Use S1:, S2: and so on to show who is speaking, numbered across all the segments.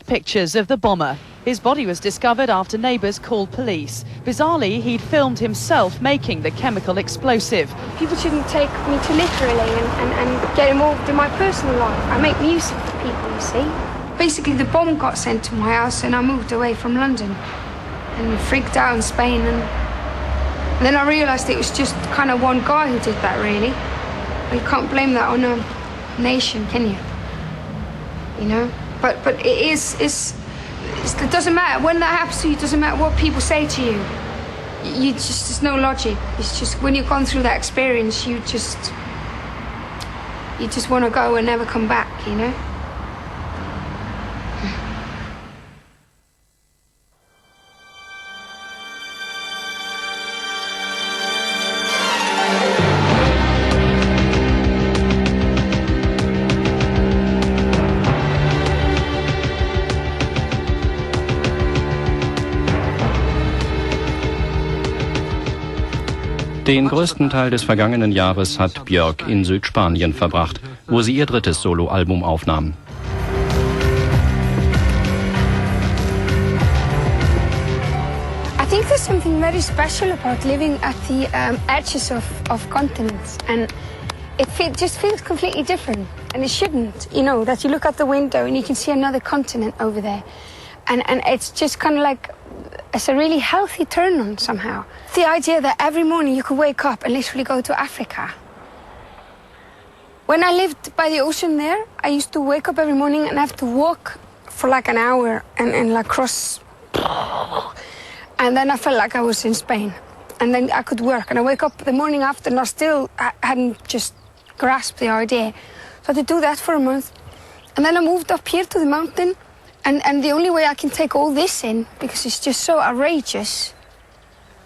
S1: pictures of the bomber. His body was discovered after neighbours called police. Bizarrely, he'd filmed himself making the chemical explosive.
S2: People shouldn't take me too literally and get involved in my personal life. I make music for people, you see. Basically, the bomb got sent to my house and I moved away from London and freaked out in Spain. And then I realised it was just kind of one guy who did that, really. You can't blame that on a nation, can you? You know? But it doesn't matter. When that happens to you, it doesn't matter what people say to you. There's no logic. It's just when you've gone through that experience, you just want to go and never come back, you know?
S3: Den größten Teil des vergangenen Jahres hat Bjork in Südspanien verbracht, wo sie ihr drittes Soloalbum aufnahm.
S2: I think there's something very special about living at the edges of continents, and just feels completely different, and it shouldn't. You know, that you look out the window and you can see another continent over there, and it's just kind of like, it's a really healthy turn on somehow. The idea that every morning you could wake up and literally go to Africa. When I lived by the ocean there, I used to wake up every morning and have to walk for like an hour and like cross. And then I felt like I was in Spain. And then I could work. And I wake up the morning after and I hadn't just grasped the idea. So I had to do that for a month. And then I moved up here to the mountain. And the only way I can take all this in, because it's just so outrageous,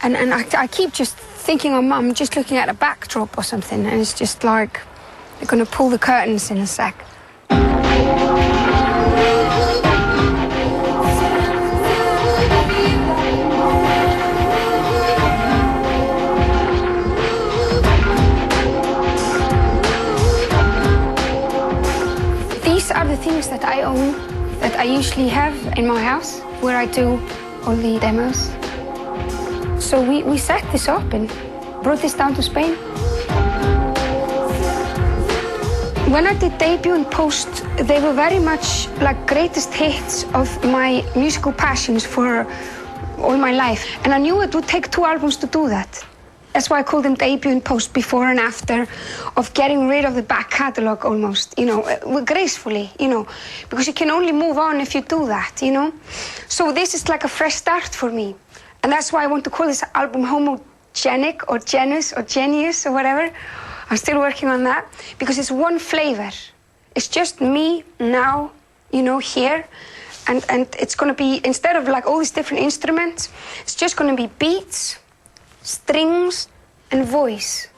S2: and I keep just thinking I'm just looking at a backdrop or something, and it's just like they're going to pull the curtains in a sec. These are the things that I own, that I usually have in my house, where I do all the demos. So we set this up and brought this down to Spain. When I did debut and post, they were very much like greatest hits of my musical passions for all my life. And I knew it would take 2 albums to do that. That's why I call them debut and post, before and after, of getting rid of the back catalogue almost, you know, gracefully, you know, because you can only move on if you do that, you know. So this is like a fresh start for me. And that's why I want to call this album Homogenic or Genus or Genius or whatever. I'm still working on that, because it's one flavor. It's just me now, you know, here. And it's going to be, instead of like all these different instruments, it's just going to be beats, strings and voice.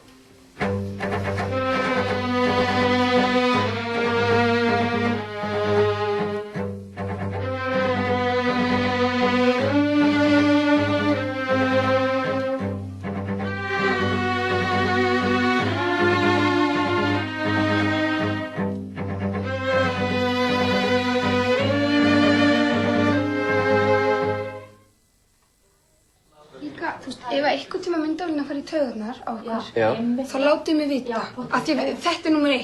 S2: Ef einhvern tíma myndavélin að fara í taugarnar á okkur, þá látið mig vita, af því þetta númer 1.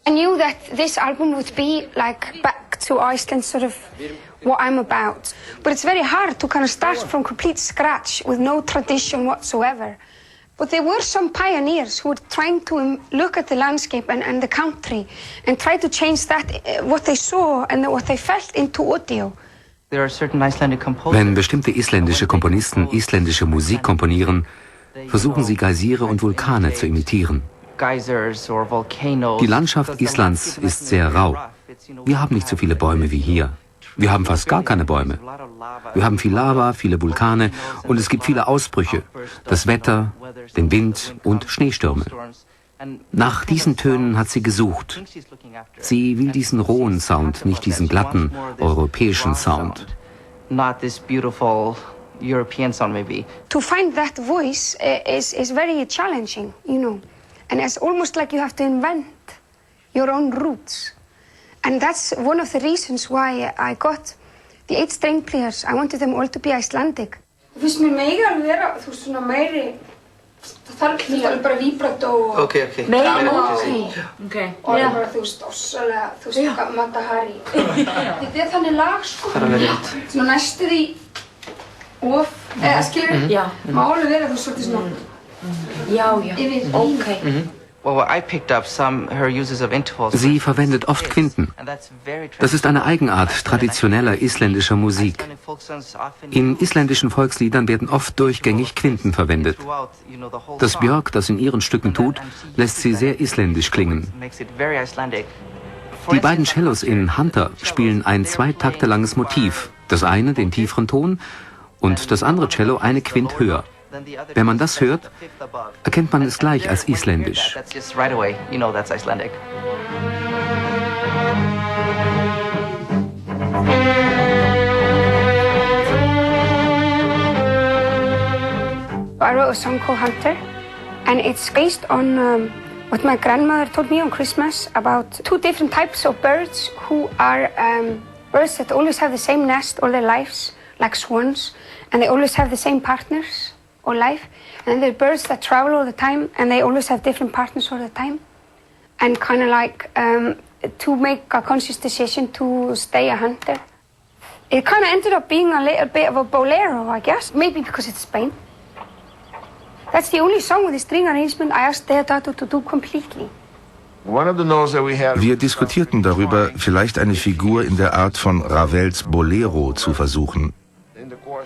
S2: I knew that this album would be like back to Iceland, sort of what I'm about. But it's very hard to kind of start from complete scratch with no tradition whatsoever. But there were some pioneers who were trying to look at the landscape and the country and try to change that, what they saw and what they felt, into audio.
S4: Wenn bestimmte isländische Komponisten isländische Musik komponieren, versuchen sie Geysire und Vulkane zu imitieren. Die Landschaft Islands ist sehr rau. Wir haben nicht so viele Bäume wie hier. Wir haben fast gar keine Bäume. Wir haben viel Lava, viele Vulkane und es gibt viele Ausbrüche, das Wetter, den Wind und Schneestürme. Nach diesen Tönen hat sie gesucht. Sie will diesen rohen Sound, nicht diesen glatten, europäischen Sound.
S2: To find that voice is very challenging, you know. And it's almost like you have to invent your own roots. And that's one of the reasons why I got the 8 string players. I wanted them all to be Icelandic. Það finnst mér mega alveg vera, þú veist, svona meiri, það þarf alveg bara vibrato og... Meira, ok. Og alveg bara, þú veist, ossalega, þú veist, Mata Hari. Þetta þannig lag, sko. Það er verið. Svona næstu því of, eða skilur, má alveg vera, þú veist, svolítið svona... Já, ok.
S4: Sie verwendet oft Quinten. Das ist eine Eigenart traditioneller isländischer Musik. In isländischen Volksliedern werden oft durchgängig Quinten verwendet. Das Bjork, das in ihren Stücken tut, lässt sie sehr isländisch klingen. Die beiden Cellos in Hunter spielen ein 2 Takte langes Motiv. Das eine den tieferen Ton und das andere Cello eine Quint höher. Wenn man das hört, erkennt man es gleich als isländisch.
S2: I wrote a song called Hunter, and it's based on what my grandmother told me on Christmas about 2 different types of birds who are birds that always have the same nest all their lives, like swans, and they always have the same partners all life. And there are birds that travel all the time, and they always have different partners all the time. And kind of like to make a conscious decision to stay a hunter. It kind of ended up being a little bit of a bolero, I guess. Maybe because it's Spain. That's the only song with the string arrangement I asked Deodato to do completely.
S5: Wir diskutierten darüber, vielleicht eine Figur in der Art von Ravels Bolero zu versuchen.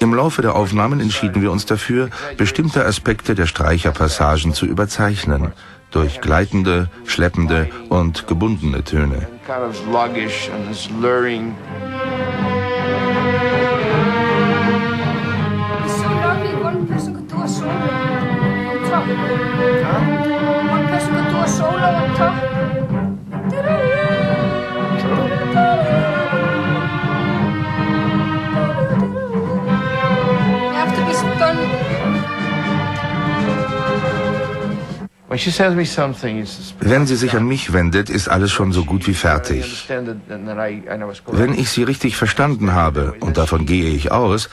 S5: Im Laufe der Aufnahmen entschieden wir uns dafür, bestimmte Aspekte der Streicherpassagen zu überzeichnen, durch gleitende, schleppende und gebundene Töne. Wenn sie sich an mich wendet, ist alles schon so gut wie fertig. Wenn ich sie richtig verstanden habe, und davon gehe ich aus,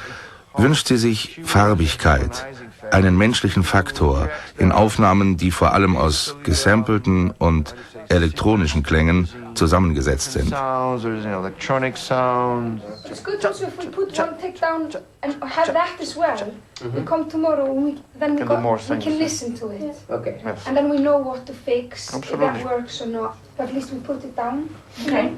S5: wünscht sie sich Farbigkeit, einen menschlichen Faktor in Aufnahmen, die vor allem aus gesampelten und elektronischen Klängen zusammengesetzt sind.
S2: It's good also if we put one take down and have that as well. We come tomorrow and we can listen to it. Okay. And then we know what to fix, if that works or not. But at least we put it down. Okay.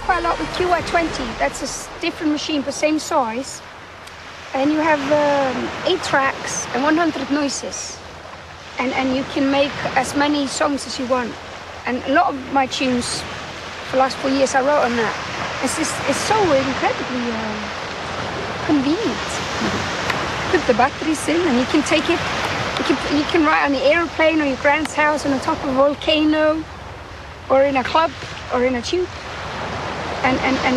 S2: Quite a lot with QI20. That's a different machine but same size, and you have 8 tracks and 100 noises, and you can make as many songs as you want. And a lot of my tunes for the last 4 years I wrote on that. It's so incredibly convenient. Put the batteries in and you can take it. You can write on the airplane or your grand's house on the top of a volcano, or in a club or in a tube.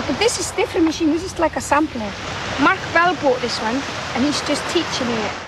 S2: But this is a different machine. This is like a sampler. Mark Bell bought this one, and he's just teaching me it.